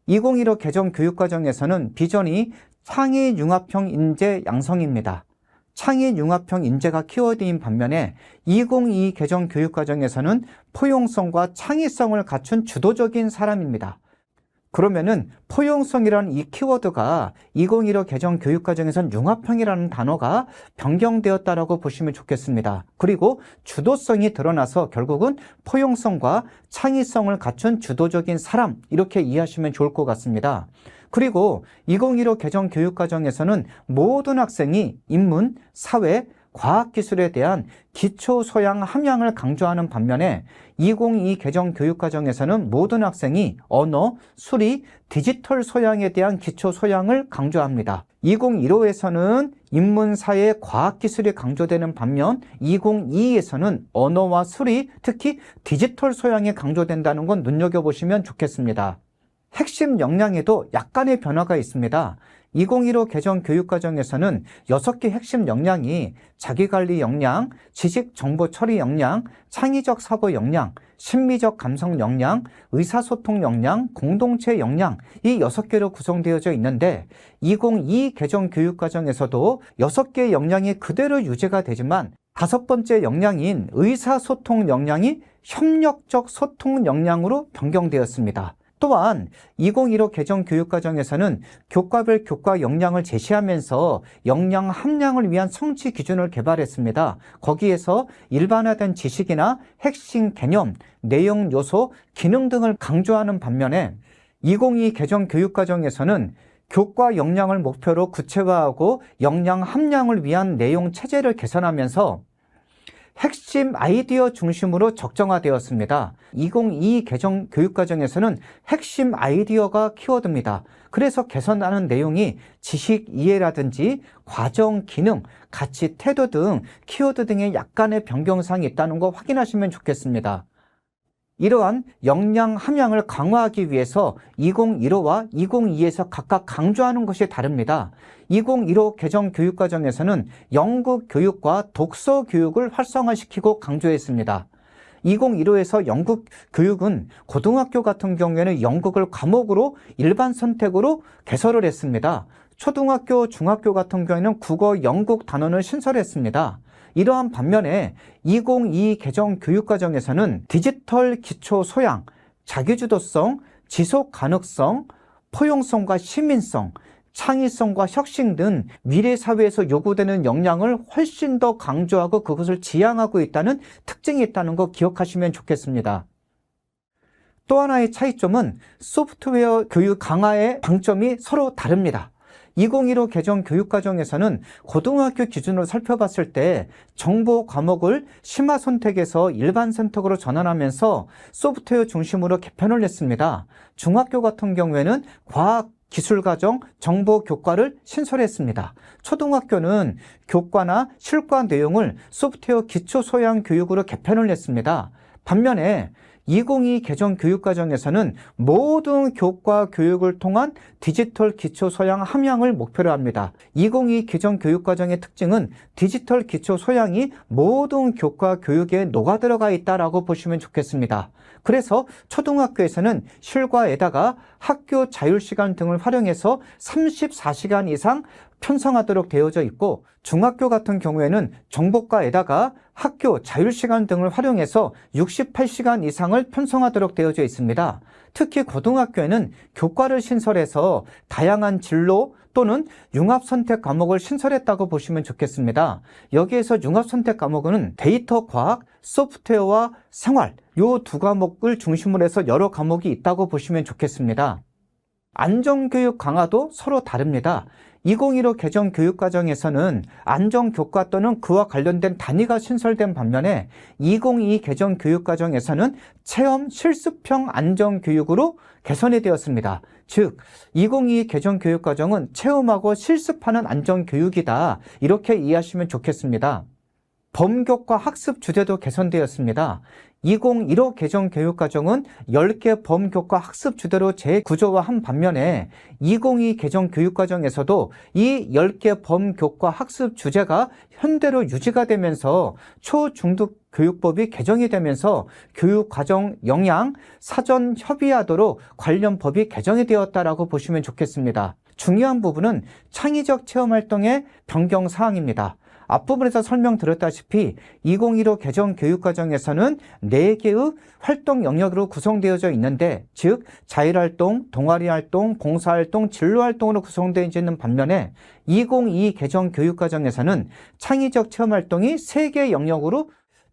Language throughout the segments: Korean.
2015 개정 교육과정에서는 비전이 창의융합형 인재 양성입니다. 창의융합형 인재가 키워드인 반면에 2022 개정 교육과정에서는 포용성과 창의성을 갖춘 주도적인 사람입니다. 그러면은 포용성이라는 이 키워드가 2015 개정 교육과정에선 융합형이라는 단어가 변경되었다라고 보시면 좋겠습니다. 그리고 주도성이 드러나서 결국은 포용성과 창의성을 갖춘 주도적인 사람, 이렇게 이해하시면 좋을 것 같습니다. 그리고 2015 개정 교육과정에서는 모든 학생이 인문, 사회, 과학기술에 대한 기초 소양 함양을 강조하는 반면에 2022 개정 교육과정에서는 모든 학생이 언어, 수리, 디지털 소양에 대한 기초 소양을 강조합니다. 2015에서는 인문, 사회, 과학기술이 강조되는 반면 2022에서는 언어와 수리, 특히 디지털 소양이 강조된다는 건 눈여겨보시면 좋겠습니다. 핵심 역량에도 약간의 변화가 있습니다. 2015 개정 교육과정에서는 6개 핵심 역량이 자기관리 역량, 지식 정보 처리 역량, 창의적 사고 역량, 심미적 감성 역량, 의사소통 역량, 공동체 역량, 이 6개로 구성되어져 있는데 2022 개정 교육과정에서도 6개의 역량이 그대로 유지가 되지만 5번째 역량인 의사소통 역량이 협력적 소통 역량으로 변경되었습니다. 또한 2015 개정 교육과정에서는 교과별 교과 역량을 제시하면서 역량 함량을 위한 성취 기준을 개발했습니다. 거기에서 일반화된 지식이나 핵심 개념, 내용 요소, 기능 등을 강조하는 반면에 2022 개정 교육과정에서는 교과 역량을 목표로 구체화하고 역량 함량을 위한 내용 체제를 개선하면서 핵심 아이디어 중심으로 적정화되었습니다. 2022 개정 교육과정에서는 핵심 아이디어가 키워드입니다. 그래서 개선하는 내용이 지식 이해라든지 과정, 기능, 가치, 태도 등 키워드 등의 약간의 변경사항이 있다는 거 확인하시면 좋겠습니다. 이러한 역량 함양을 강화하기 위해서 2015와 2022에서 각각 강조하는 것이 다릅니다. 2015 개정 교육과정에서는 연극 교육과 독서 교육을 활성화시키고 강조했습니다. 2015에서 연극 교육은 고등학교 같은 경우에는 연극을 과목으로 일반 선택으로 개설을 했습니다. 초등학교, 중학교 같은 경우에는 국어, 연극 단원을 신설했습니다. 이러한 반면에 2022 개정 교육과정에서는 디지털 기초 소양, 자기주도성, 지속 가능성, 포용성과 시민성, 창의성과 혁신 등 미래 사회에서 요구되는 역량을 훨씬 더 강조하고 그것을 지향하고 있다는 특징이 있다는 거 기억하시면 좋겠습니다. 또 하나의 차이점은 소프트웨어 교육 강화의 방점이 서로 다릅니다. 2015 개정 교육과정에서는 고등학교 기준으로 살펴봤을 때 정보 과목을 심화 선택에서 일반 선택으로 전환하면서 소프트웨어 중심으로 개편을 했습니다. 중학교 같은 경우에는 과학, 기술과정, 정보 교과를 신설했습니다. 초등학교는 교과나 실과 내용을 소프트웨어 기초 소양 교육으로 개편을 했습니다. 반면에 2022 개정 교육과정에서는 모든 교과 교육을 통한 디지털 기초 소양 함양을 목표로 합니다. 2022 개정 교육과정의 특징은 디지털 기초 소양이 모든 교과 교육에 녹아들어가 있다라고 보시면 좋겠습니다. 그래서 초등학교에서는 실과에다가 학교 자율시간 등을 활용해서 34시간 이상 편성하도록 되어져 있고, 중학교 같은 경우에는 정보과에다가 학교 자율시간 등을 활용해서 68시간 이상을 편성하도록 되어져 있습니다. 특히 고등학교에는 교과를 신설해서 다양한 진로 또는 융합선택 과목을 신설했다고 보시면 좋겠습니다. 여기에서 융합선택 과목은 데이터 과학, 소프트웨어와 생활, 이 두 과목을 중심으로 해서 여러 과목이 있다고 보시면 좋겠습니다. 안전교육 강화도 서로 다릅니다. 2015 개정 교육과정에서는 안전교과 또는 그와 관련된 단위가 신설된 반면에 2022 개정 교육과정에서는 체험 실습형 안전교육으로 개선이 되었습니다. 즉 2022 개정 교육과정은 체험하고 실습하는 안전교육이다, 이렇게 이해하시면 좋겠습니다. 범교과 학습 주제도 개선되었습니다. 2015 개정 교육과정은 10개 범교과 학습 주제로 재구조화한 반면에 2022 개정 교육과정에서도 이 10개 범교과 학습 주제가 현대로 유지가 되면서 초중등 교육법이 개정이 되면서 교육과정 역량 사전 협의하도록 관련 법이 개정이 되었다라고 보시면 좋겠습니다. 중요한 부분은 창의적 체험활동의 변경 사항입니다. 앞부분에서 설명드렸다시피 2015 개정 교육과정에서는 4개의 활동 영역으로 구성되어져 있는데, 즉 자율활동, 동아리활동, 봉사활동, 진로활동으로 구성되어 있는 반면에 2022 개정 교육과정에서는 창의적 체험활동이 3개 영역으로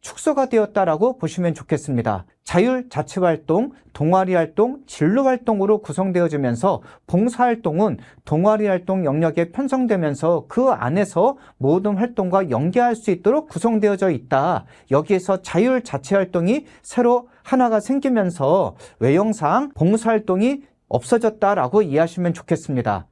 축소가 되었다라고 보시면 좋겠습니다. 자율자치활동, 동아리활동, 진로활동으로 구성되어지면서 봉사활동은 동아리활동 영역에 편성되면서 그 안에서 모든 활동과 연계할 수 있도록 구성되어져 있다. 여기에서 자율자치활동이 새로 하나가 생기면서 외형상 봉사활동이 없어졌다라고 이해하시면 좋겠습니다.